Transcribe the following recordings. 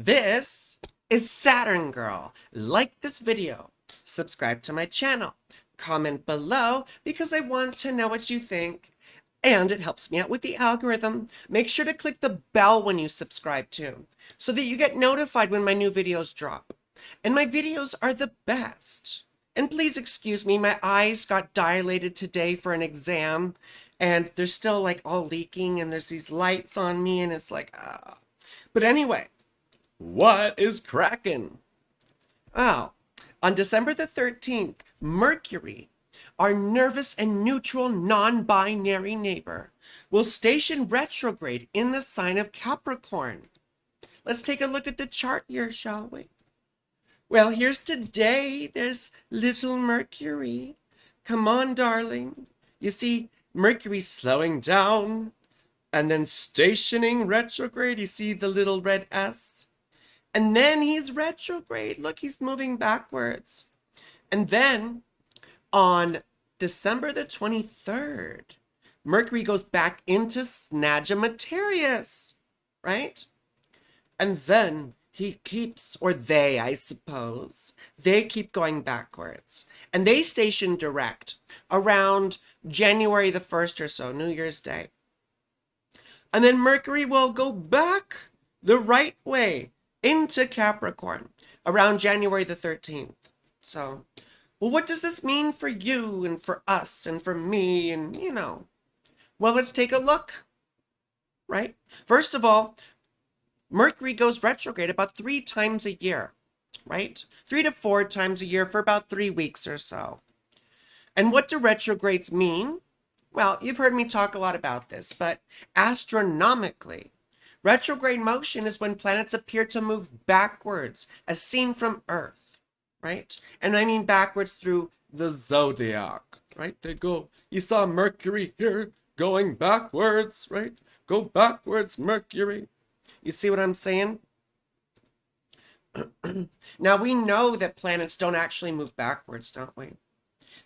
This is Saturn Girl. Like this video, subscribe to my channel, comment below because I want to know what you think, and it helps me out with the algorithm. Make sure to click the bell when you subscribe too, so that you get notified when my new videos drop. And my videos are the best. And please excuse me, my eyes got dilated today for an exam, and they're still like all leaking, and there's these lights on me, and it's like, ah. But anyway, what is cracking? Oh, on December the 13th, Mercury, our nervous and neutral non-binary neighbor, will station retrograde in the sign of Capricorn. Let's take a look at the chart here, shall we? Well, here's today. There's little Mercury. Come on, darling. You see, Mercury's slowing down and then stationing retrograde. You see the little red S? And then he's retrograde. Look, he's moving backwards. And then on December the 23rd, Mercury goes back into Sagittarius, right? And then he keeps, or they, I suppose, they keep going backwards. And they station direct around January the 1st or so, New Year's Day. And then Mercury will go back the right way into Capricorn around January the 13th. So, well, what does this mean for you and for us and for me and, you know? Well, let's take a look, right? First of all, Mercury goes retrograde about 3 times a year, right? 3 to 4 times a year for about 3 weeks or so. And what do retrogrades mean? Well, you've heard me talk a lot about this, but astronomically, retrograde motion is when planets appear to move backwards as seen from Earth, right? And I mean backwards through the zodiac, right? They go, you saw Mercury here going backwards, right? Go backwards, Mercury. You see what I'm saying? Now, we know that planets don't actually move backwards, don't we?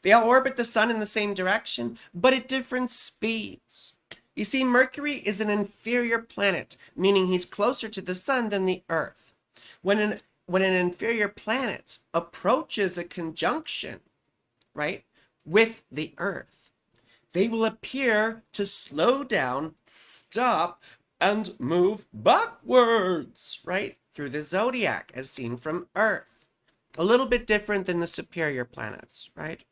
They all orbit the sun in the same direction, but at different speeds. You see, Mercury is an inferior planet, meaning he's closer to the sun than the Earth. When an inferior planet approaches a conjunction, right, with the Earth, they will appear to slow down, stop, and move backwards, right, through the zodiac as seen from Earth. A little bit different than the superior planets, right?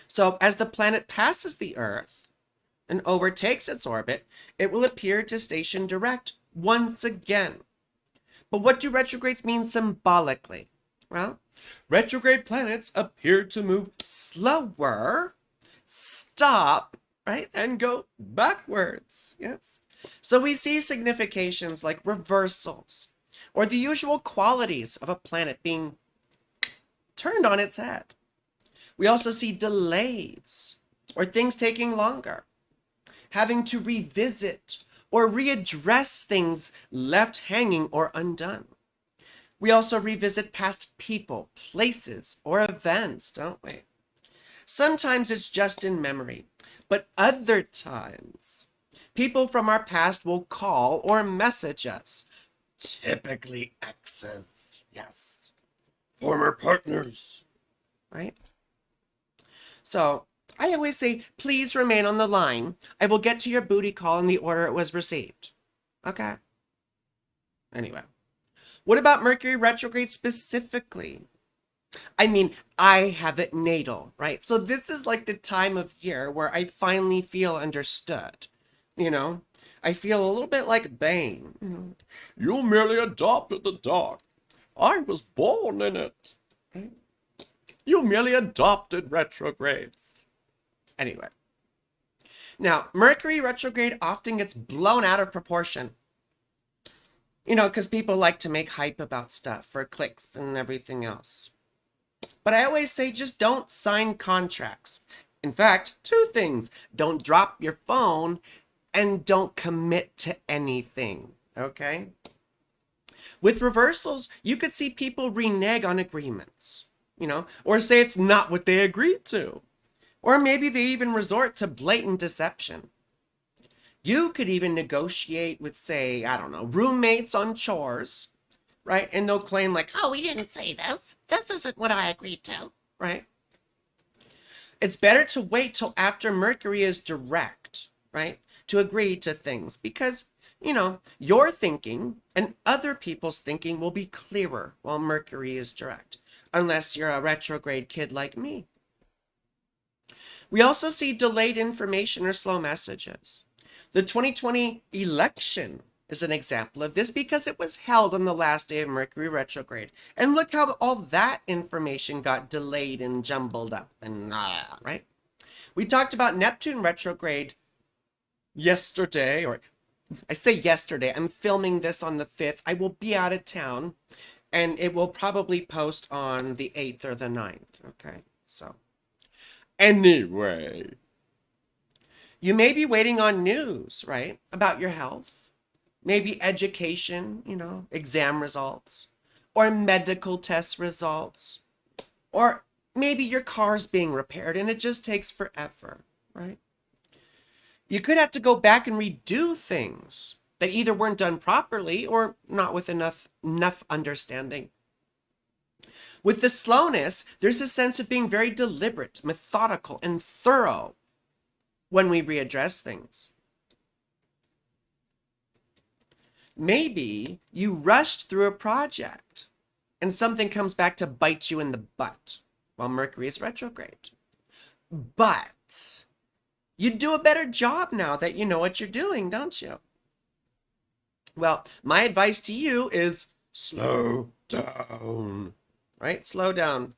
So as the planet passes the Earth and overtakes its orbit, it will appear to station direct once again. But what do retrogrades mean symbolically? Well, retrograde planets appear to move slower, stop, right, and go backwards. Yes. So we see significations like reversals, or the usual qualities of a planet being turned on its head. We also see delays, or things taking longer, having to revisit or readdress things left hanging or undone. We also revisit past people, places, or events, don't we? Sometimes it's just in memory, but other times, people from our past will call or message us. Typically exes, yes. Former partners, right? So, I always say, please remain on the line. I will get to your booty call in the order it was received. Okay? Anyway, what about Mercury retrograde specifically? I mean, I have it natal, right? So this is like the time of year where I finally feel understood. You know, I feel a little bit like Bane. You merely adopted the dark. I was born in it. You merely adopted retrogrades. Anyway. Now, Mercury retrograde often gets blown out of proportion. You know, because people like to make hype about stuff for clicks and everything else. But I always say just don't sign contracts. In fact, 2 things. Don't drop your phone and don't commit to anything, okay? With reversals, you could see people renege on agreements, you know, or say it's not what they agreed to. Or maybe they even resort to blatant deception. You could even negotiate with, say, I don't know, roommates on chores, right? And they'll claim like, oh, we didn't say this. This isn't what I agreed to, right? It's better to wait till after Mercury is direct, right? To agree to things because, your thinking and other people's thinking will be clearer while Mercury is direct, unless you're a retrograde kid like me. We also see delayed information or slow messages. The 2020 election is an example of this because it was held on the last day of Mercury retrograde. And look how all that information got delayed and jumbled up and right? We talked about Neptune retrograde yesterday, or I say yesterday, I'm filming this on the 5th. I will be out of town and it will probably post on the 8th or the 9th. Okay, so anyway, you may be waiting on news, right? About your health, maybe education, exam results, or medical test results, or maybe your car's being repaired and it just takes forever, right? You could have to go back and redo things that either weren't done properly or not with enough understanding. With the slowness, there's a sense of being very deliberate, methodical, and thorough when we readdress things. Maybe you rushed through a project and something comes back to bite you in the butt while Mercury is retrograde. But you do a better job now that you know what you're doing, don't you? Well, my advice to you is slow down, right? Slow down.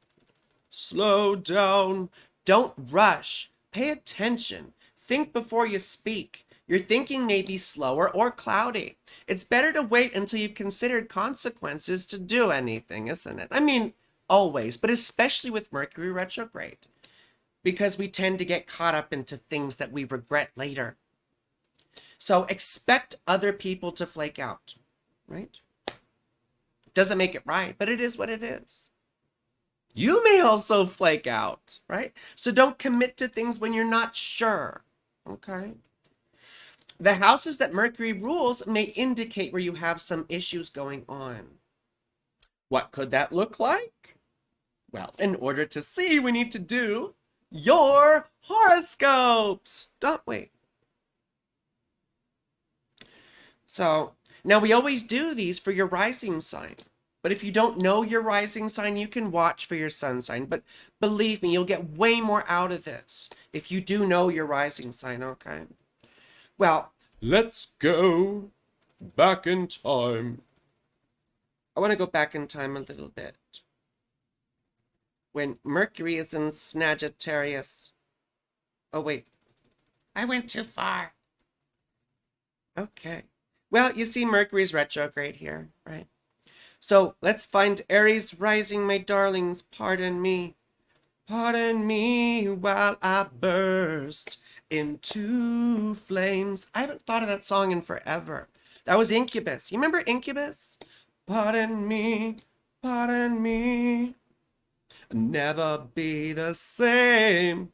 Slow down. Don't rush. Pay attention. Think before you speak. Your thinking may be slower or cloudy. It's better to wait until you've considered consequences to do anything, isn't it? I mean, always, but especially with Mercury retrograde, because we tend to get caught up into things that we regret later. So expect other people to flake out, right? Doesn't make it right, but it is what it is. You may also flake out, right? So don't commit to things when you're not sure, okay? The houses that Mercury rules may indicate where you have some issues going on. What could that look like? Well, in order to see, we need to do your horoscopes, don't we? So now we always do these for your rising sign. But if you don't know your rising sign, you can watch for your sun sign. But believe me, you'll get way more out of this if you do know your rising sign, okay? Well, let's go back in time. I want to go back in time a little bit. When Mercury is in Sagittarius. Oh, wait. I went too far. Okay. Well, you see Mercury's retrograde here, right? So let's find Aries Rising, my darlings. Pardon me. Pardon me while I burst into flames. I haven't thought of that song in forever. That was Incubus. You remember Incubus? Pardon me. Pardon me. Never be the same.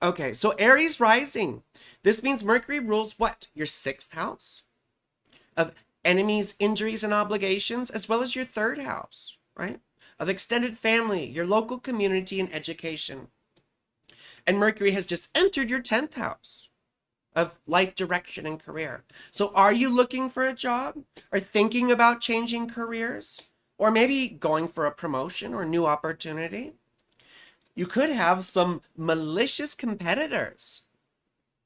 Okay, so Aries Rising. This means Mercury rules what? Your 6th house of enemies, injuries, and obligations, as well as your 3rd house, right? Of extended family, your local community, and education. And Mercury has just entered your 10th house of life direction and career. So are you looking for a job or thinking about changing careers or maybe going for a promotion or new opportunity? You could have some malicious competitors,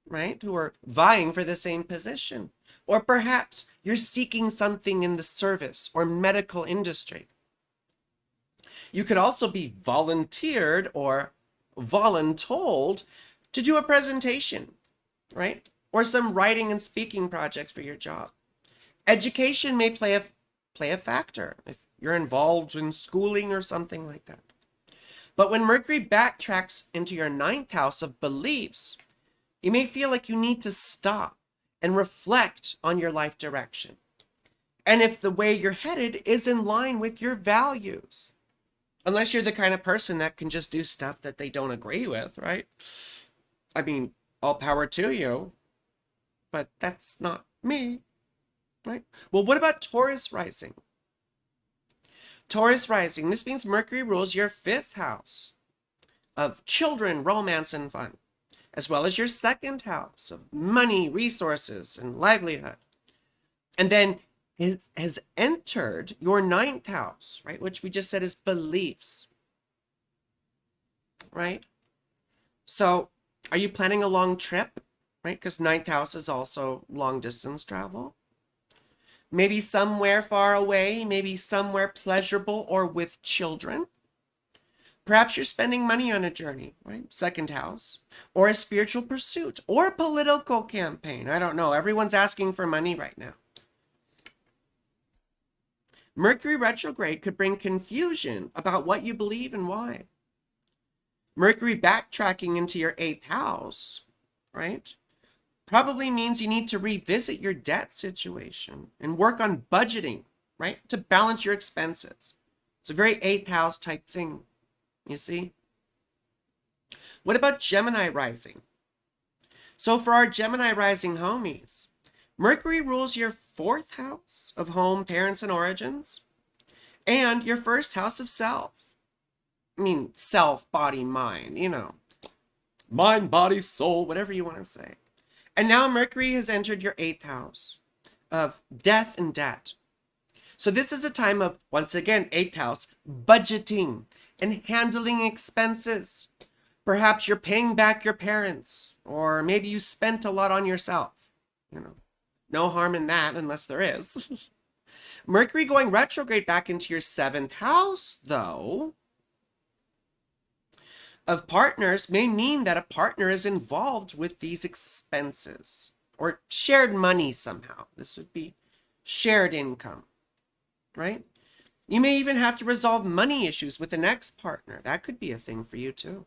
right, who are vying for the same position. Or perhaps you're seeking something in the service or medical industry. You could also be volunteered or voluntold to do a presentation, right? Or some writing and speaking projects for your job. Education may play a factor if you're involved in schooling or something like that. But when Mercury backtracks into your 9th house of beliefs, you may feel like you need to stop and reflect on your life direction. And if the way you're headed is in line with your values. Unless you're the kind of person that can just do stuff that they don't agree with, right? I mean, all power to you. but that's not me, right? Well, what about Taurus Rising? Taurus Rising, this means Mercury rules your 5th house of children, romance, and fun, as well as your 2nd house of money, resources, and livelihood. And then has entered your 9th house, right? Which we just said is beliefs, right? So are you planning a long trip, right? Because 9th house is also long distance travel. Maybe somewhere far away, maybe somewhere pleasurable or with children. Perhaps you're spending money on a journey, right? 2nd house, or a spiritual pursuit, or a political campaign. I don't know. Everyone's asking for money right now. Mercury retrograde could bring confusion about what you believe and why. Mercury backtracking into your 8th house, right? Probably means you need to revisit your debt situation and work on budgeting, right? To balance your expenses. It's a very 8th house type thing, you see? What about Gemini Rising? So for our Gemini Rising homies, Mercury rules your 4th house of home, parents, and origins, and your 1st house of self. I mean, self, body, mind, you know. Mind, body, soul, whatever you want to say. And now Mercury has entered your 8th house of death and debt. So this is a time of, once again, 8th house, budgeting and handling expenses. Perhaps you're paying back your parents, or maybe you spent a lot on yourself. You know, no harm in that unless there is. Mercury going retrograde back into your 7th house, though, of partners may mean that a partner is involved with these expenses or shared money somehow. This would be shared income, right? You may even have to resolve money issues with an ex-partner. That could be a thing for you too.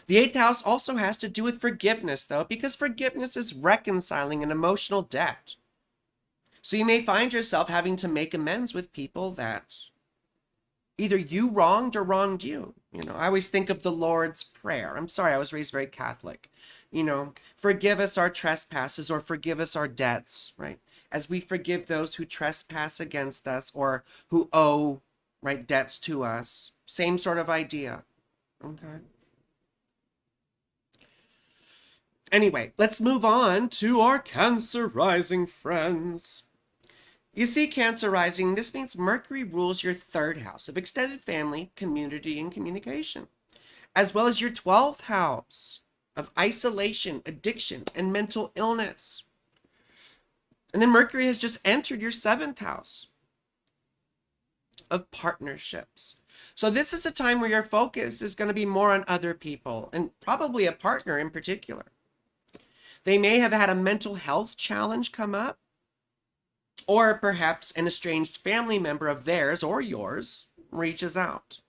The 8th house also has to do with forgiveness, though, because forgiveness is reconciling an emotional debt. So you may find yourself having to make amends with people that either you wronged or wronged you. You know, I always think of the Lord's Prayer. I'm sorry, I was raised very Catholic. You know, forgive us our trespasses or forgive us our debts, right? As we forgive those who trespass against us or who owe, right, debts to us. Same sort of idea, okay? Anyway, let's move on to our Cancer Rising friends. You see, Cancer Rising, this means Mercury rules your 3rd house of extended family, community, and communication, as well as your 12th house of isolation, addiction, and mental illness. And then Mercury has just entered your 7th house of partnerships. So this is a time where your focus is going to be more on other people, and probably a partner in particular. They may have had a mental health challenge come up, or perhaps an estranged family member of theirs or yours reaches out.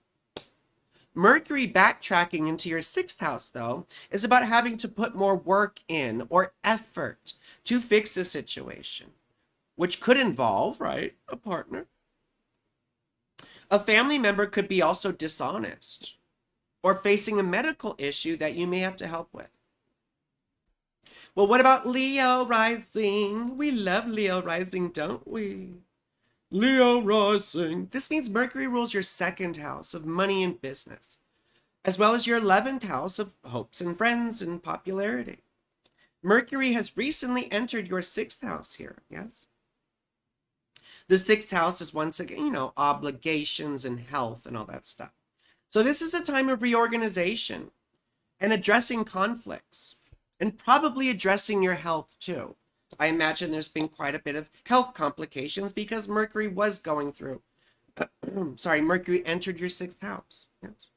Mercury backtracking into your 6th house, though, is about having to put more work in or effort to fix a situation, which could involve, right, a partner. A family member could be also dishonest or facing a medical issue that you may have to help with. Well, what about Leo Rising? We love Leo Rising, don't we? Leo Rising. This means Mercury rules your 2nd house of money and business, as well as your 11th house of hopes and friends and popularity. Mercury has recently entered your 6th house here, yes? The 6th house is once again, you know, obligations and health and all that stuff. So this is a time of reorganization and addressing conflicts. And probably addressing your health too. I imagine there's been quite a bit of health complications because Mercury was going through. Mercury entered your 6th house. Yes.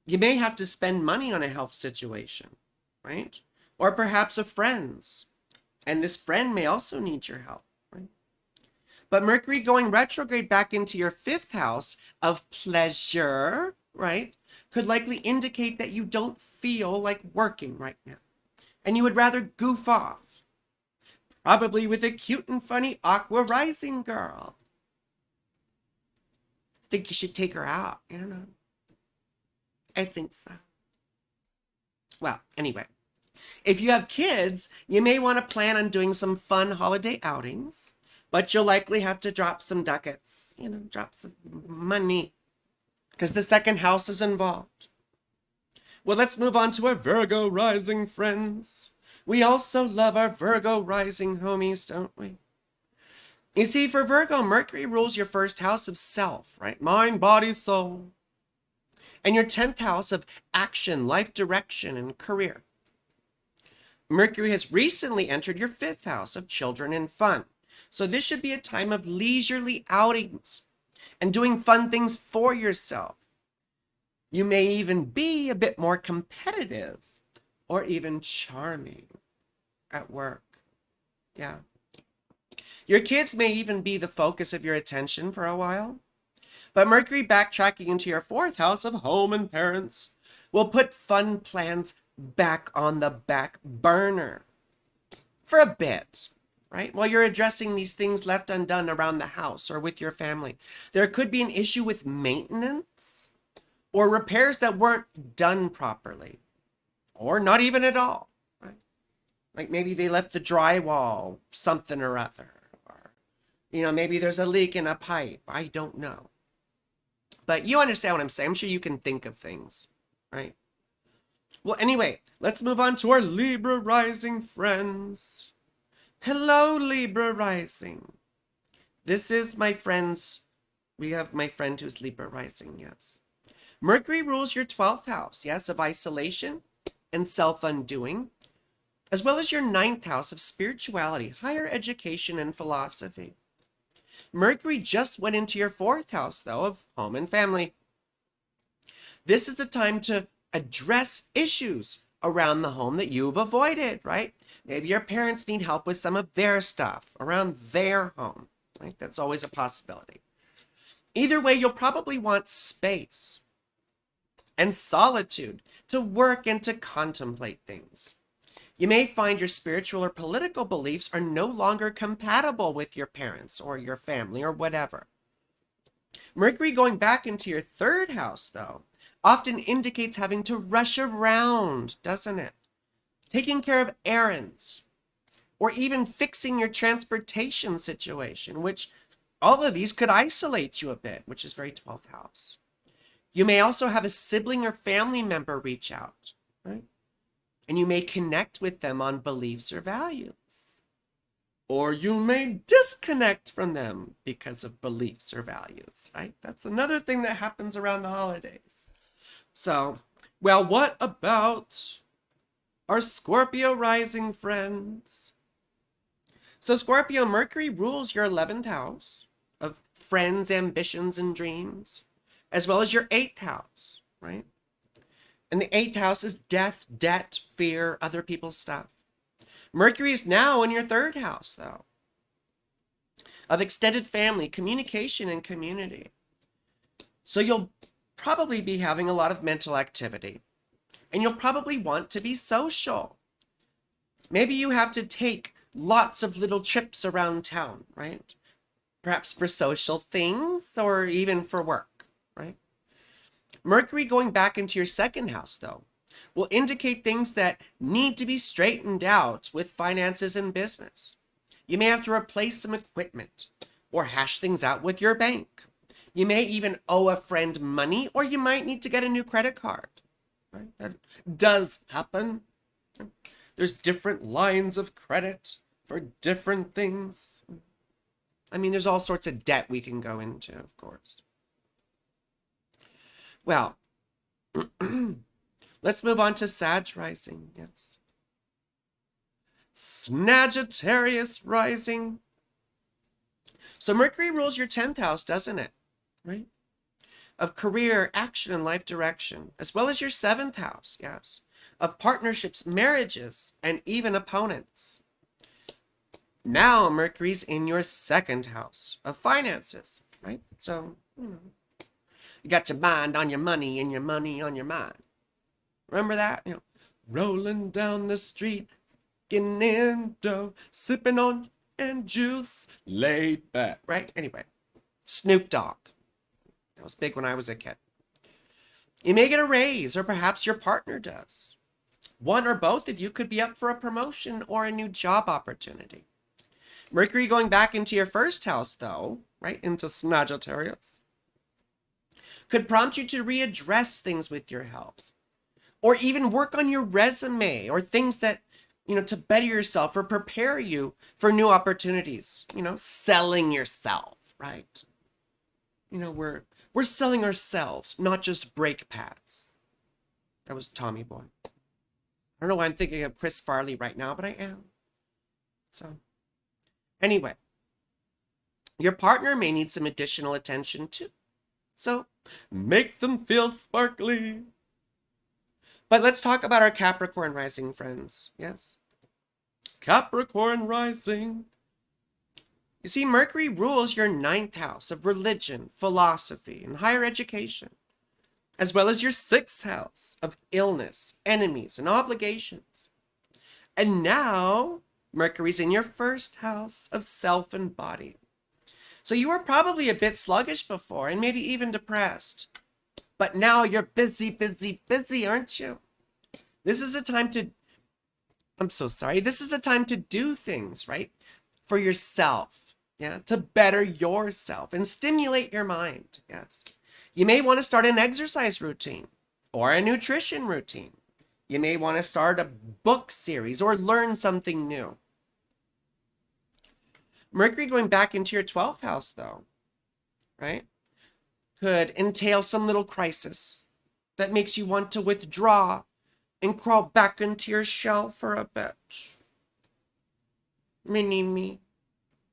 You may have to spend money on a health situation, right? Or perhaps a friend's. And this friend may also need your help, right? But Mercury going retrograde back into your 5th house of pleasure, right, could likely indicate that you don't feel like working right now. And you would rather goof off. Probably with a cute and funny Aqua Rising girl. I think you should take her out, you know. I think so. Well, anyway, if you have kids, you may want to plan on doing some fun holiday outings, but you'll likely have to drop some ducats, drop some money, because the second house is involved. Well, let's move on to our Virgo Rising friends. We also love our Virgo Rising homies, don't we? You see, for Virgo, Mercury rules your first house of self, right? Mind, body, soul. And your 10th house of action, life direction, and career. Mercury has recently entered your 5th house of children and fun. So this should be a time of leisurely outings and doing fun things for yourself. You may even be a bit more competitive or even charming at work. Yeah. Your kids may even be the focus of your attention for a while. But Mercury backtracking into your 4th house of home and parents will put fun plans back on the back burner for a bit, right? While you're addressing these things left undone around the house or with your family. There could be an issue with maintenance or repairs that weren't done properly or not even at all, right? Like maybe they left the drywall something or other, or, maybe there's a leak in a pipe. I don't know. But you understand what I'm saying. I'm sure you can think of things, right? Well, anyway, let's move on to our Libra Rising friends. Hello, Libra Rising. This is my friends. We have my friend who's Libra Rising, yes. Mercury rules your 12th house, yes, of isolation and self-undoing, as well as your 9th house of spirituality, higher education, and philosophy. Mercury just went into your 4th house, though, of home and family. This is the time to address issues around the home that you've avoided, right? Maybe your parents need help with some of their stuff around their home, right? That's always a possibility. Either way, you'll probably want space and solitude to work and to contemplate things. You may find your spiritual or political beliefs are no longer compatible with your parents or your family or whatever. Mercury going back into your 3rd house, though, often indicates having to rush around, doesn't it? Taking care of errands, or even fixing your transportation situation, which all of these could isolate you a bit, which is very 12th house. You may also have a sibling or family member reach out, right? And you may connect with them on beliefs or values. Or you may disconnect from them because of beliefs or values, right? That's another thing that happens around the holidays. So, well, what about our Scorpio Rising friends? So Scorpio, Mercury rules your 11th house of friends, ambitions, and dreams, as well as your 8th house, right? And the 8th house is death, debt, fear, other people's stuff. Mercury is now in your 3rd house, though, of extended family, communication, and community. So you'll probably be having a lot of mental activity, and you'll probably want to be social. Maybe you have to take lots of little trips around town, right? Perhaps for social things or even for work, right? Mercury going back into your 2nd house, though, will indicate things that need to be straightened out with finances and business. You may have to replace some equipment or hash things out with your bank. You may even owe a friend money, or you might need to get a new credit card. Right? That does happen. There's different lines of credit for different things. I mean, there's all sorts of debt we can go into, of course. Well, let's move on to Sag Rising. Yes. Sagittarius Rising. So Mercury rules your 10th house, doesn't it? Right? Of career, action, and life direction, as well as your 7th house, yes. Of partnerships, marriages, and even opponents. Now Mercury's in your 2nd house of finances, right? So, you got your mind on your money and your money on your mind. Remember that? Rolling down the street, getting in dough, sipping on and juice, laid back, right? Anyway, Snoop Dogg. That was big when I was a kid. You may get a raise, or perhaps your partner does. One or both of you could be up for a promotion or a new job opportunity. Mercury going back into your first house, though, right, into Sagittarius, could prompt you to readdress things with your health, or even work on your resume or things that, to better yourself or prepare you for new opportunities, selling yourself, right? We're selling ourselves, not just brake pads. That was Tommy Boy. I don't know why I'm thinking of Chris Farley right now, but I am. So, anyway, your partner may need some additional attention too. So, make them feel sparkly. But let's talk about our Capricorn Rising friends. Yes? Capricorn Rising. You see, Mercury rules your ninth house of religion, philosophy, and higher education, as well as your sixth house of illness, enemies, and obligations. And now, Mercury's in your first house of self and body. So you were probably a bit sluggish before, and maybe even depressed. But now you're busy, busy, busy, aren't you? This is a time to, this is a time to do things, right? For yourself, yeah? To better yourself and stimulate your mind, yes? You may want to start an exercise routine or a nutrition routine. You may want to start a book series or learn something new. Mercury going back into your 12th house, though, right, could entail some little crisis that makes you want to withdraw and crawl back into your shell for a bit. Mini-me,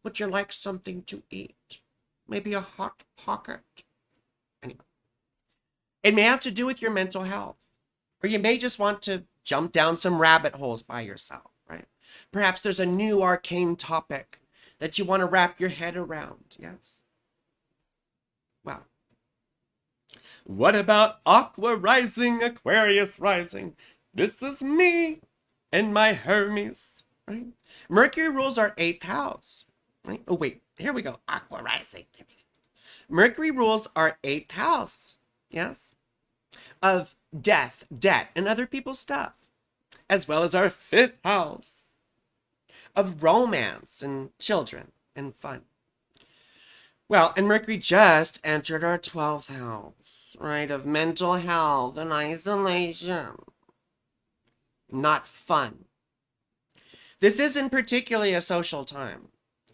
would you like something to eat? Maybe a hot pocket? Anyway, it may have to do with your mental health, or you may just want to jump down some rabbit holes by yourself, right? Perhaps there's a new arcane topic that you want to wrap your head around, yes? Well, what about Aqua Rising, Aquarius Rising? This is me and my Hermes, right? Mercury rules our 8th house, right? Oh, wait, here we go. Aqua Rising. There we go. Mercury rules our 8th house, yes? Of death, debt, and other people's stuff, as well as our 5th house of romance and children and fun. Well, and Mercury just entered our 12th house, right, of mental health and isolation. Not fun. This isn't particularly a social time.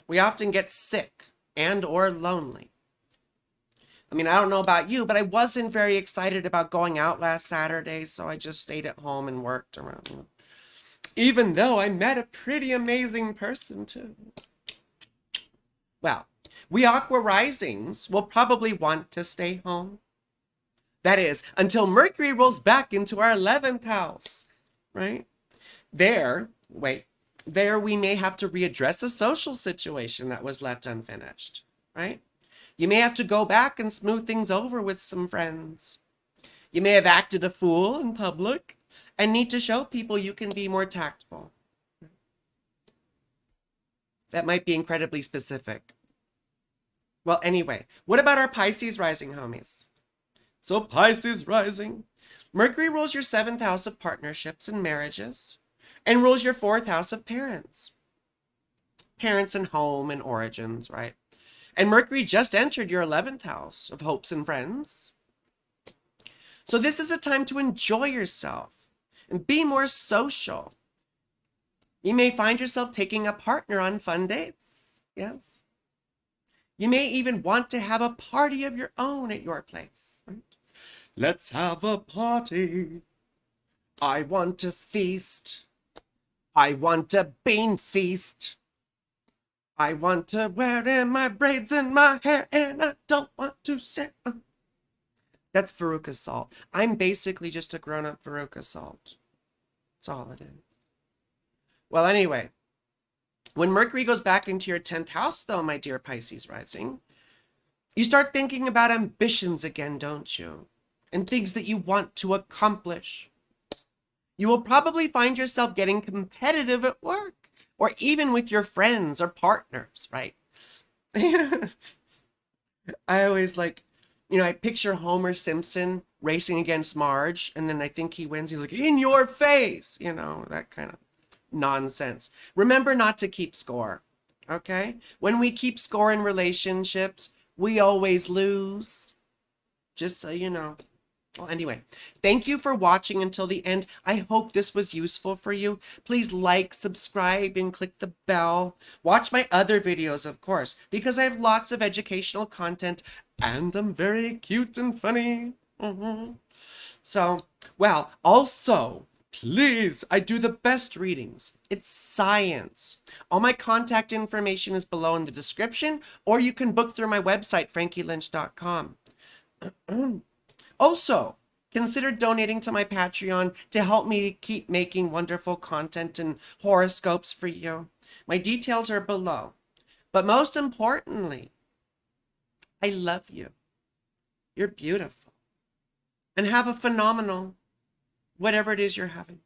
We often get sick and or lonely. I mean, I don't know about you, but I wasn't very excited about going out last Saturday, so I just stayed at home and worked around. Even though I met a pretty amazing person too. Well, we Aqua Risings will probably want to stay home. That is, until Mercury rolls back into our 11th house, right? There we may have to readdress a social situation that was left unfinished, right? You may have to go back and smooth things over with some friends. You may have acted a fool in public and need to show people you can be more tactful. That might be incredibly specific. Well, anyway, what about our Pisces Rising homies? So Pisces Rising, Mercury rules your 7th house of partnerships and marriages and rules your 4th house of parents. Parents and home and origins, right? And Mercury just entered your 11th house of hopes and friends. So this is a time to enjoy yourself and be more social. You may find yourself taking a partner on fun dates. Yes. You may even want to have a party of your own at your place. Right? Let's have a party. I want to feast. I want a bean feast. I want to wear in my braids in my hair and I don't want to share. That's Veruca Salt. I'm basically just a grown-up Veruca Salt. That's all it is. Well, anyway, when Mercury goes back into your 10th house, though, my dear Pisces Rising, you start thinking about ambitions again, don't you? And things that you want to accomplish. You will probably find yourself getting competitive at work or even with your friends or partners, right? I always I picture Homer Simpson racing against Marge, and then I think he wins. He's like, in your face, you know, that kind of nonsense. Remember not to keep score, okay? When we keep score in relationships, we always lose. Just so you know. Well, anyway, thank you for watching until the end. I hope this was useful for you. Please like, subscribe, and click the bell. Watch my other videos, of course, because I have lots of educational content, and I'm very cute and funny. So, well, also, please, I do the best readings. It's science. All my contact information is below in the description, or you can book through my website, frankieLynch.com. Also, consider donating to my Patreon to help me keep making wonderful content and horoscopes for you. My details are below. But most importantly, I love you. You're beautiful. And have a phenomenal whatever it is you're having.